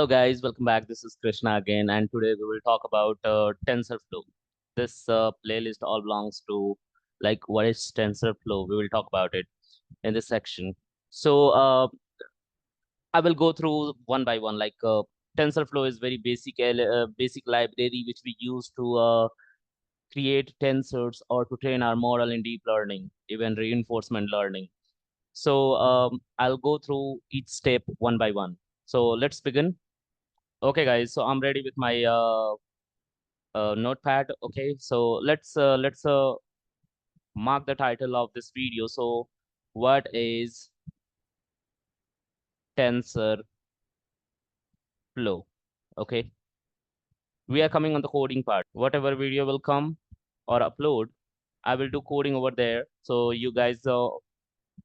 guys, welcome back. This is Krishna again, and today we will talk about TensorFlow. This playlist all belongs to like what is TensorFlow. We will talk about it in this section. So I will go through one by one. TensorFlow is very basic library which we use to create tensors or to train our model in deep learning, even reinforcement learning. So I'll go through each step one by one. So let's begin. Okay, guys. So I'm ready with my notepad. Okay, so let's mark the title of this video. So what is TensorFlow? Okay, we are coming on the coding part. Whatever video will come or upload, I will do coding over there. So you guys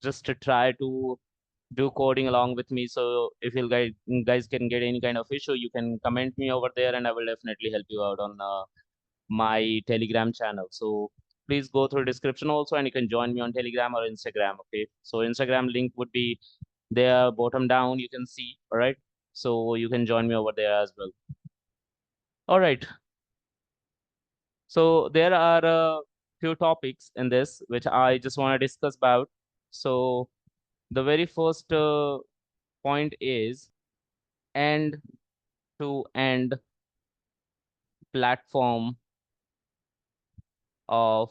just to try to do coding along with me. So if you guys can get any kind of issue, you can comment me over there, and I will definitely help you out on my Telegram channel. So please go through description also, and you can join me on Telegram or Instagram. Okay, so Instagram link would be there bottom down, you can see. All right, so you can join me over there as well. All right, so there are a few topics in this which I just want to discuss about. So the very first point is end to end platform of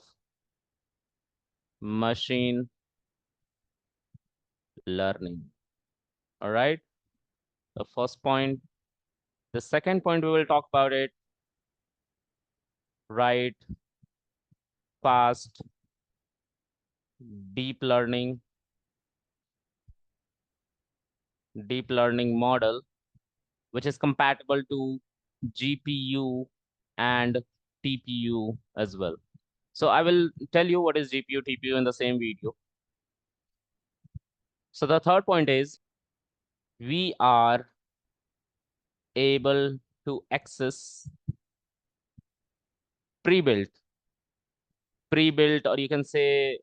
machine learning. All right, the first point. The second point we will talk about it, right, fast, deep learning, deep learning model, which is compatible to GPU and TPU as well. So I will tell you what is GPU, TPU in the same video. So the third point is we are able to access pre-built, or you can say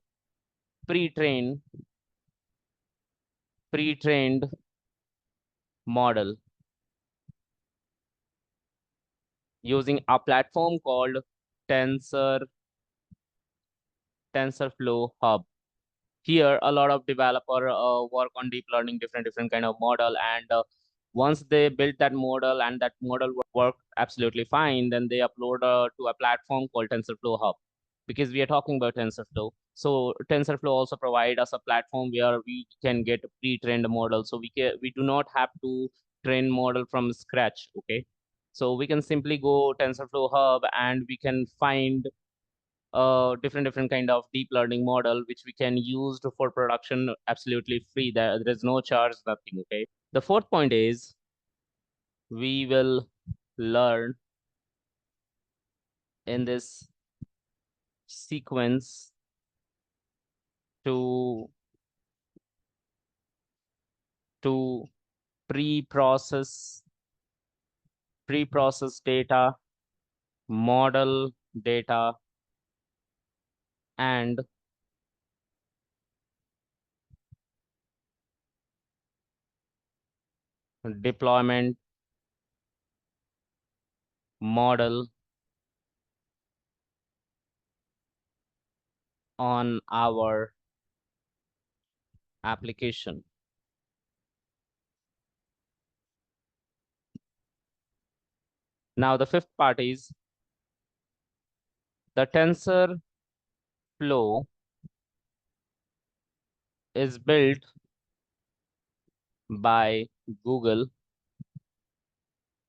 pre-trained, pre-trained model using a platform called TensorFlow Hub. Here, a lot of developer work on deep learning, different kind of model, and once they build that model and that model work absolutely fine, then they upload to a platform called TensorFlow Hub. Because we are talking about TensorFlow, so TensorFlow also provide us a platform where we can get pre-trained model, so we do not have to train model from scratch. Okay, so we can simply go TensorFlow Hub and we can find different kind of deep learning model which we can use for production absolutely free. There is no charge, nothing. Okay, the fourth point is we will learn in this sequence to to pre-process data, model data, and deployment model on our application. Now the fifth part is the TensorFlow is built by Google,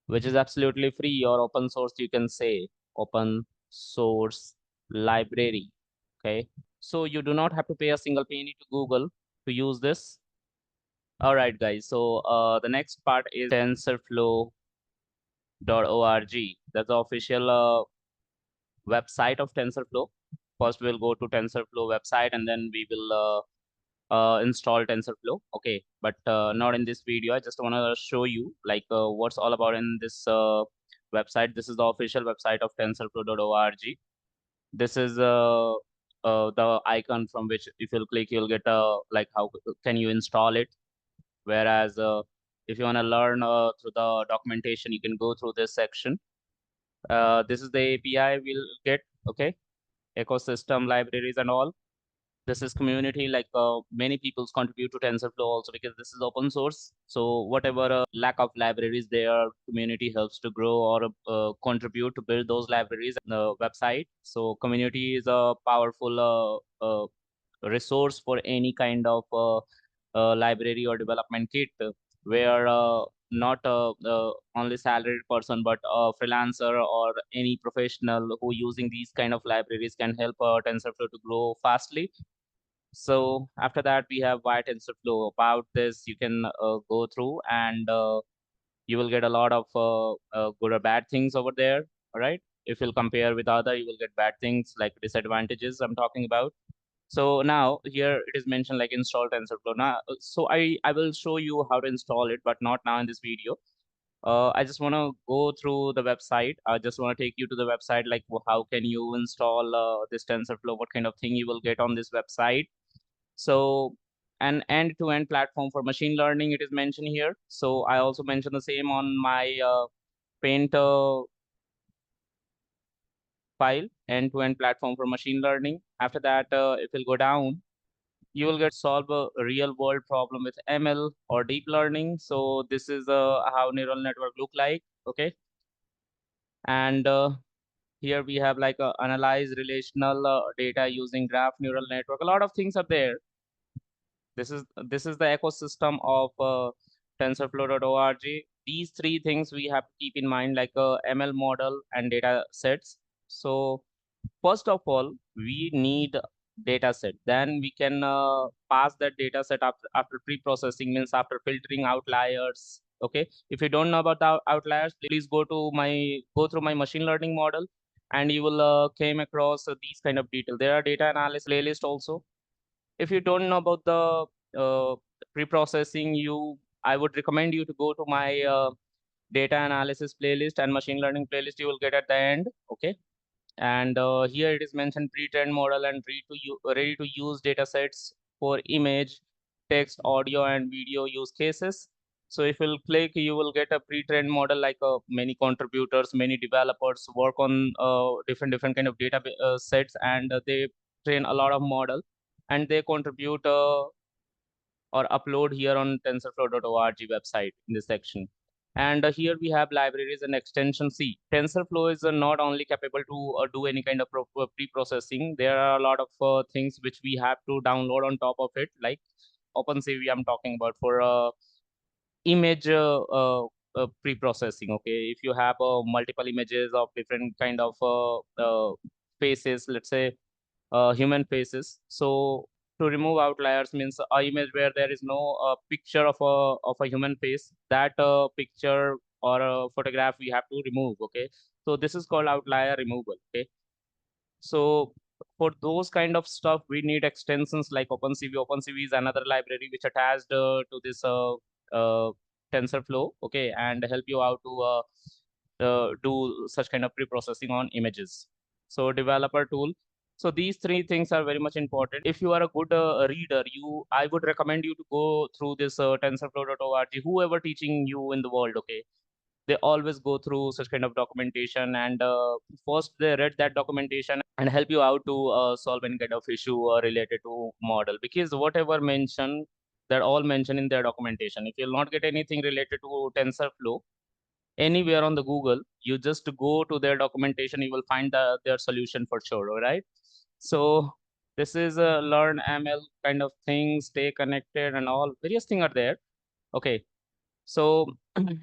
which is absolutely free or open source, you can say open source library. Okay, so you do not have to pay a single penny to Google to use this. All right, guys, so the next part is tensorflow.org. That's the official website of TensorFlow. First we'll go to TensorFlow website, and then we will install TensorFlow. Okay, but not in this video. I just want to show you like what's all about in this website. This is the official website of tensorflow.org. This is the icon from which if you'll click, you'll get like how can you install it. Whereas If you want to learn through the documentation, you can go through this section. This is the API we'll get, okay? Ecosystem, libraries and all. This is community, like many people contribute to TensorFlow also because this is open source. So whatever lack of libraries there, community helps to grow or contribute to build those libraries on the website. So community is a powerful resource for any kind of library or development kit where not only salaried person but a freelancer or any professional who using these kind of libraries can help TensorFlow to grow fastly. So after that, we have why TensorFlow. About this, you can go through and you will get a lot of good or bad things over there. All right. If you'll compare with other, you will get bad things like disadvantages I'm talking about. So now here it is mentioned like install TensorFlow. Now, so I will show you how to install it, but not now in this video. I just want to go through the website. I just want to take you to the website, like how can you install this TensorFlow? What kind of thing you will get on this website? So an end-to-end platform for machine learning, it is mentioned here. So I also mentioned the same on my Paint file, end-to-end platform for machine learning. After that, if you'll go down, you will get solve a real-world problem with ML or deep learning. So this is how neural network look like, okay? And here we have like analyze relational data using graph neural network. A lot of things are there. This is the ecosystem of tensorflow.org. These three things we have to keep in mind, like ML model and data sets. So first of all, we need data set. Then we can pass that data set after pre-processing, means after filtering outliers. Okay. If you don't know about the outliers, please go through my machine learning model, and you will came across these kind of detail. There are data analysis playlist also. If you don't know about the pre-processing, I would recommend you to go to my data analysis playlist and machine learning playlist. You will get at the end, okay? And here it is mentioned pre-trained model and ready to use data sets for image, text, audio, and video use cases. So if you'll click, you will get a pre-trained model, like many contributors, many developers work on different kind of data sets, and they train a lot of model, and they contribute or upload here on tensorflow.org website in this section. And here we have libraries and extension C. TensorFlow is not only capable to do any kind of pre-processing. There are a lot of things which we have to download on top of it, like OpenCV I'm talking about for image pre-processing. Okay, if you have multiple images of different kind of faces, let's say human faces. So to remove outliers, means a image where there is no picture of a human face, that picture or a photograph we have to remove. Okay, so this is called outlier removal. Okay, so for those kind of stuff, we need extensions like OpenCV. OpenCV is another library which attached to this uh, TensorFlow. Okay, and help you out to do such kind of pre-processing on images. So developer tool. So these three things are very much important. If you are a good reader, I would recommend you to go through this tensorflow.org. Whoever teaching you in the world, okay, they always go through such kind of documentation, and first they read that documentation and help you out to solve any kind of issue related to model, because whatever mentioned, they're all mentioned in their documentation. If you'll not get anything related to TensorFlow anywhere on the Google, you just go to their documentation, you will find their solution for sure. All right. So this is a learn ML kind of thing, stay connected and all various things are there. Okay. So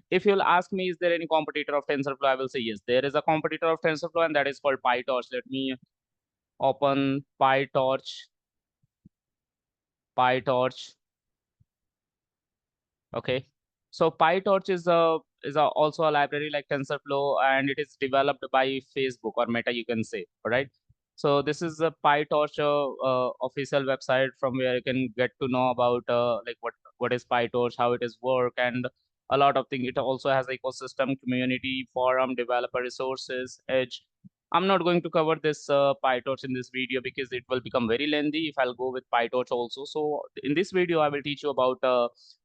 if you'll ask me, is there any competitor of TensorFlow? I will say yes. There is a competitor of TensorFlow, and that is called PyTorch. Let me open PyTorch. PyTorch. Okay. So PyTorch is also a library like TensorFlow, and it is developed by Facebook or Meta, you can say. All right. So this is a PyTorch official website from where you can get to know about like what is PyTorch, how it is work, and a lot of things. It also has ecosystem, community, forum, developer resources, edge. I'm not going to cover this PyTorch in this video because it will become very lengthy if I'll go with PyTorch also. So in this video, I will teach you about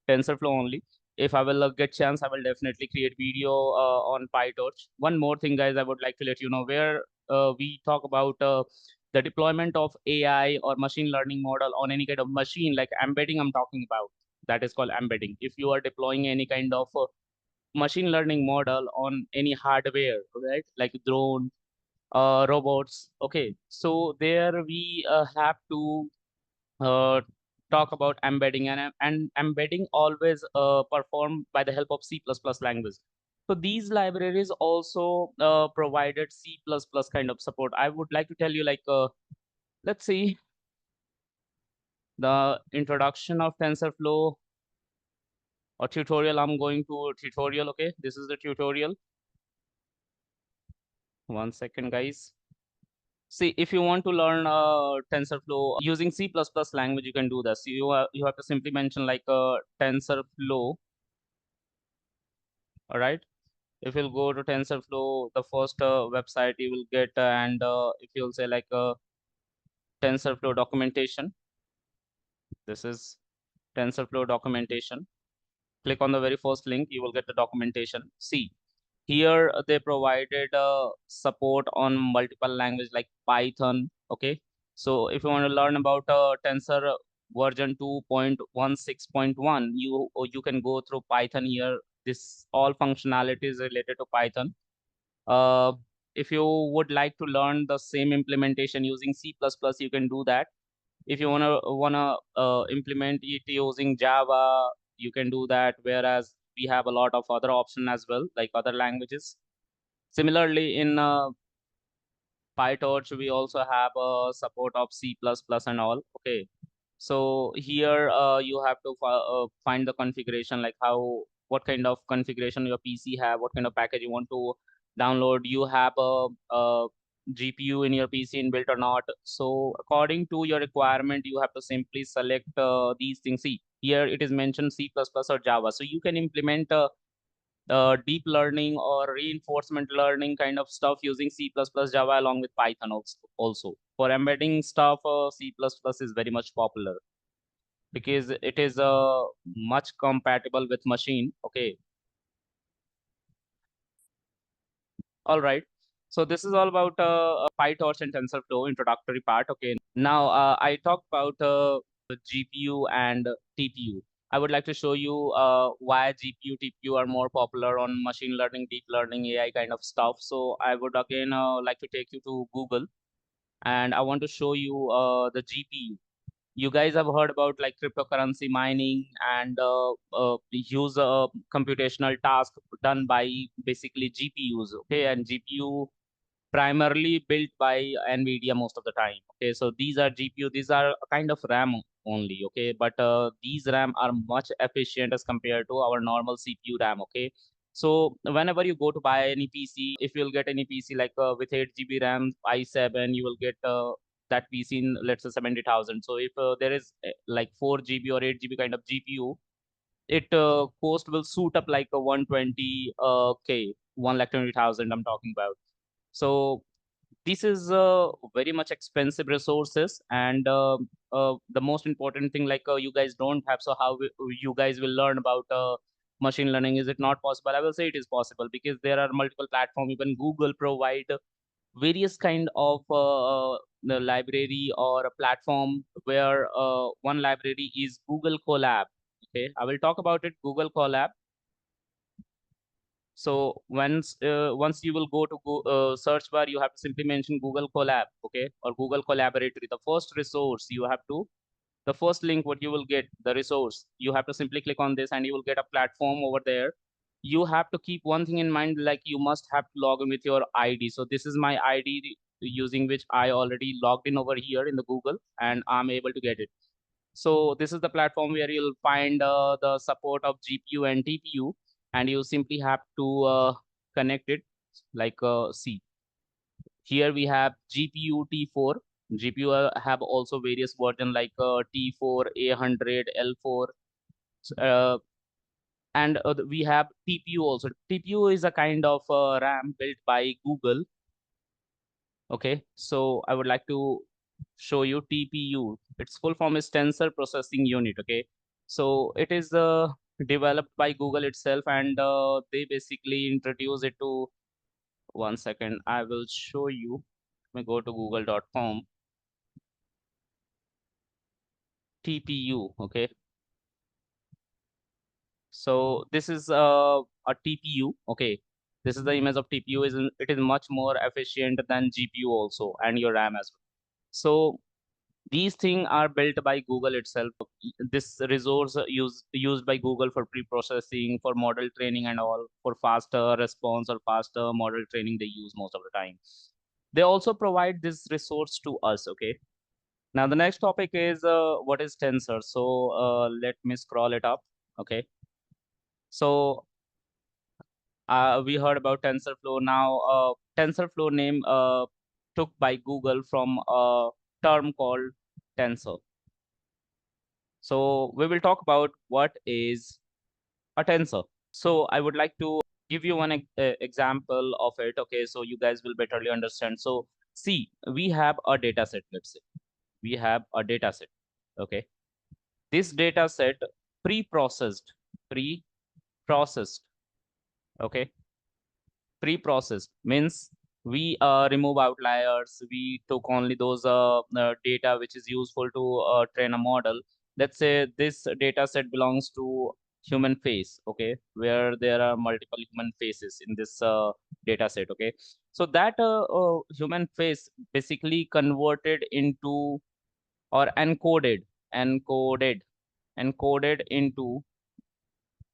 TensorFlow only. if I will get chance, I will definitely create video on PyTorch. One more thing, guys, I would like to let you know, where we talk about the deployment of AI or machine learning model on any kind of machine, like embedding. I'm talking about that is called embedding. If you are deploying any kind of machine learning model on any hardware, right, like drone, robots. Okay, so there we have to uh, talk about embedding, and embedding always performed by the help of C++ language. So these libraries also provided C++ kind of support. I would like to tell you, like, let's see the introduction of TensorFlow or tutorial. I'm going to tutorial. Okay, this is the tutorial. One second, guys. See, if you want to learn using C++ language, you can do this. You have to simply mention like TensorFlow. All right. If you'll go to TensorFlow, the first website you will get, and if you'll say like TensorFlow documentation, this is TensorFlow documentation. Click on the very first link, you will get the documentation. See, here they provided support on multiple language like Python. Okay, so if you want to learn about Tensor version 2.16.1, you can go through Python here. This all functionalities related to Python. Uh, if you would like to learn the same implementation using C++, you can do that. If you wanna implement it using Java, you can do that. Whereas we have a lot of other option as well, like other languages. Similarly, in PyTorch, we also have support of C++ and all. Okay, so here you have to find the configuration, like what kind of configuration your PC have, what kind of package you want to download. You have a GPU in your PC inbuilt or not. So according to your requirement, you have to simply select these things. See, here it is mentioned C++ or Java. So you can implement deep learning or reinforcement learning kind of stuff using C++, Java along with Python also. For embedding stuff, C++ is very much popular because it is much compatible with machine. Okay, all right. So this is all about PyTorch and TensorFlow introductory part. Okay, now I talked about the GPU and TPU. I would like to show you why GPU, TPU are more popular on machine learning, deep learning, AI kind of stuff. So I would again like to take you to Google, and I want to show you the GPU. You guys have heard about like cryptocurrency mining and use computational task done by basically GPUs. Okay, and GPU primarily built by NVIDIA most of the time. Okay, so these are GPU, these are a kind of RAM only. Okay, but these RAM are much efficient as compared to our normal CPU RAM. Okay, so whenever you go to buy any PC, if you'll get any PC like with 8 GB RAM, i7, you will get that PC in, let's say, 70,000. So if there is like 4 GB or 8 GB kind of GPU, it cost will suit up like a 120 K, 1,20,000 I'm talking about. So this is very much expensive resources, and the most important thing, like you guys don't have. So how you guys will learn about machine learning? Is it not possible? I will say it is possible because there are multiple platforms. Even Google provide various kind of the library or a platform where one library is Google Colab. Okay, I will talk about it. Google Colab. So once you will go to search bar, you have to simply mention Google Colab, okay, or Google Collaboratory. The first resource you have to, the first link what you will get, the resource, you have to simply click on this, and you will get a platform over there. You have to keep one thing in mind, like you must have to log in with your ID. So this is my ID using which I already logged in over here in the Google, and I'm able to get it. So this is the platform where you'll find the support of GPU and TPU, and you simply have to connect it. Like see, here we have GPU T4. GPU have also various version like T4, A100, L4, uh, and we have TPU also. TPU is a kind of RAM built by Google. Okay, so I would like to show you TPU. Its full form is Tensor Processing Unit. Okay, so it is developed by Google itself, and they basically introduce it to. One second, I will show you. Let me go to google.com. TPU, okay. So this is a TPU, okay. This is the image of TPU. It is much more efficient than GPU also, and your RAM as well. So these things are built by Google itself. This resource used by Google for pre-processing, for model training and all, for faster response or faster model training they use most of the time. They also provide this resource to us, okay. Now the next topic is what is Tensor. So let me scroll it up, okay. So we heard about TensorFlow. Now TensorFlow name took by Google from a term called tensor. So we will talk about what is a tensor. So I would like to give you one example of it. Okay, so you guys will betterly understand. So see, we have a data set. Let's say we have a data set. Okay, this data set pre-processed, pre-processed. Okay, pre-processed means we remove outliers. We took only those data which is useful to train a model. Let's say this data set belongs to human face, okay, where there are multiple human faces in this data set, okay. So that human face basically converted into or encoded encoded into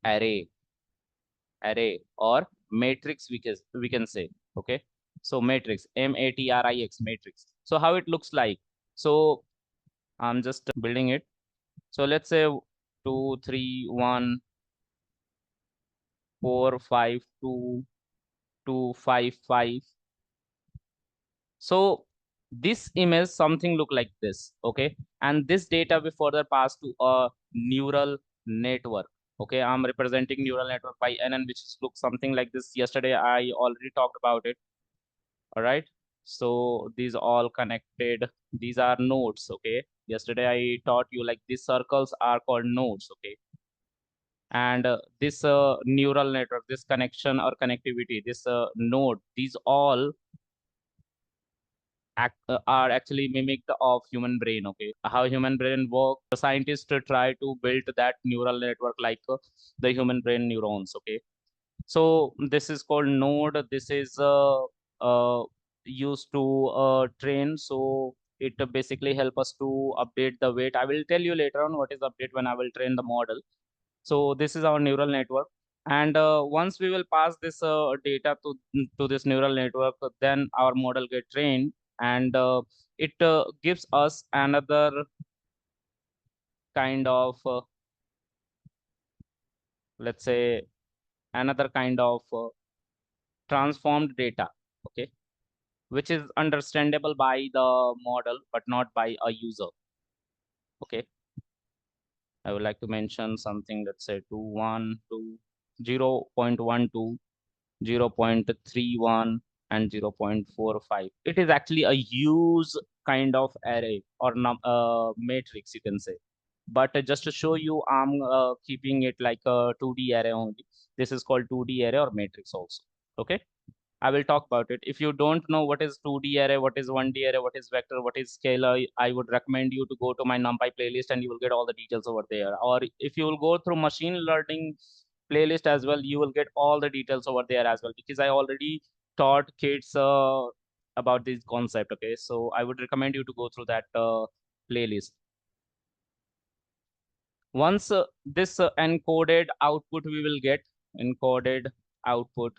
array array or matrix, we can say, okay. So matrix, matrix, matrix. So how it looks like. So I'm just building it. So let's say 2 3 1 4 5 2 2 5 5. So this image something look like this, okay, and this data we further pass to a neural network. Okay, I'm representing neural network by NN, which is look something like this. Yesterday I already talked about it. All right, so these all connected, these are nodes, okay. Yesterday I taught you like these circles are called nodes, okay. And this neural network, this connection or connectivity, this node, these all are actually mimicked of human brain, okay. How human brain work, the scientists try to build that neural network like the human brain neurons, okay. So this is called node. This is uh, used to train. So it basically help us to update the weight. I will tell you later on what is update when I will train the model. So this is our neural network, and once we will pass this data to this neural network, then our model get trained, and it gives us another kind of let's say another kind of transformed data, okay, which is understandable by the model but not by a user, okay. I would like to mention something, let's say 0.12, 0.31, and 0.45. It is actually a huge kind of array or matrix, you can say. But just to show you, I'm keeping it like a 2D array only. This is called 2D array or matrix also, okay. I will talk about it. If you don't know what is 2D array, what is 1D array, what is vector, what is scalar, I would recommend you to go to my NumPy playlist and you will get all the details over there. Or if you will go through machine learning playlist as well, you will get all the details over there as well, because I already taught kids about this concept, okay. So I would recommend you to go through that playlist. Once this encoded output we will get, encoded output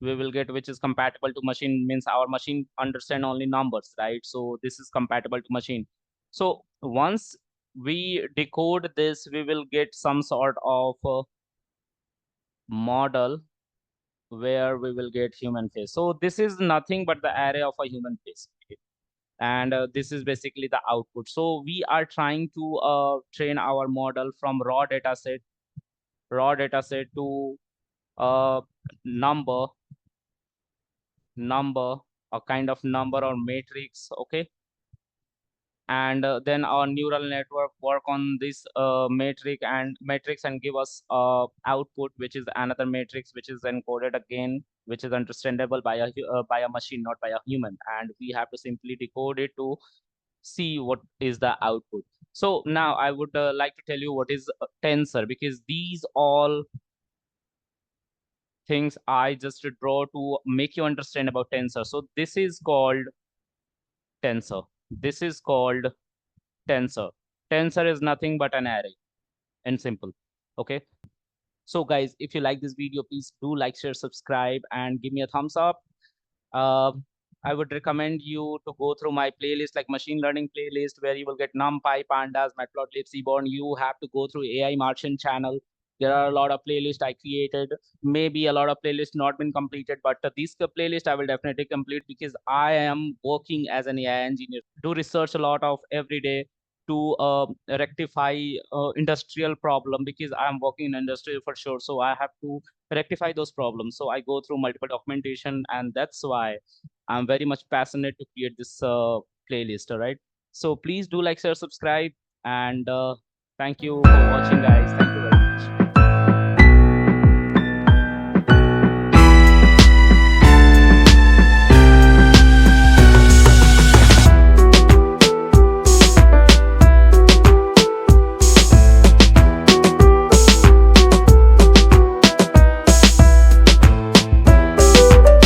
we will get, which is compatible to machine, means our machine understand only numbers, right? So this is compatible to machine. So once we decode this, we will get some sort of model where we will get human face. So this is nothing but the array of a human face, okay? And this is basically the output. So we are trying to train our model from raw data set to uh, number number, a kind of number or matrix, okay. and then our neural network work on this matrix and give us output, which is another matrix which is encoded again, which is understandable by by a machine, not by a human, and we have to simply decode it to see what is the output. So now I would like to tell you what is tensor, because these all things I just draw to make you understand about tensor. So this is called tensor. This is called tensor. Tensor is nothing but an array and simple. Okay. So guys, if you like this video, please do like, share, subscribe, and give me a thumbs up. uh, I would recommend you to go through my playlist, like machine learning playlist, where you will get NumPy, Pandas, Matplotlib, Seaborn. You have to go through AI Martian channel. There are a lot of playlists I created. Maybe a lot of playlists not been completed, but this playlist I will definitely complete, because I am working as an AI engineer. Do research a lot of every day to rectify industrial problem, because I'm working in industry for sure. So I have to rectify those problems. So I go through multiple documentation, and that's why I'm very much passionate to create this playlist. All right. So please do like, share, subscribe, and thank you for watching, guys. Thank you very much.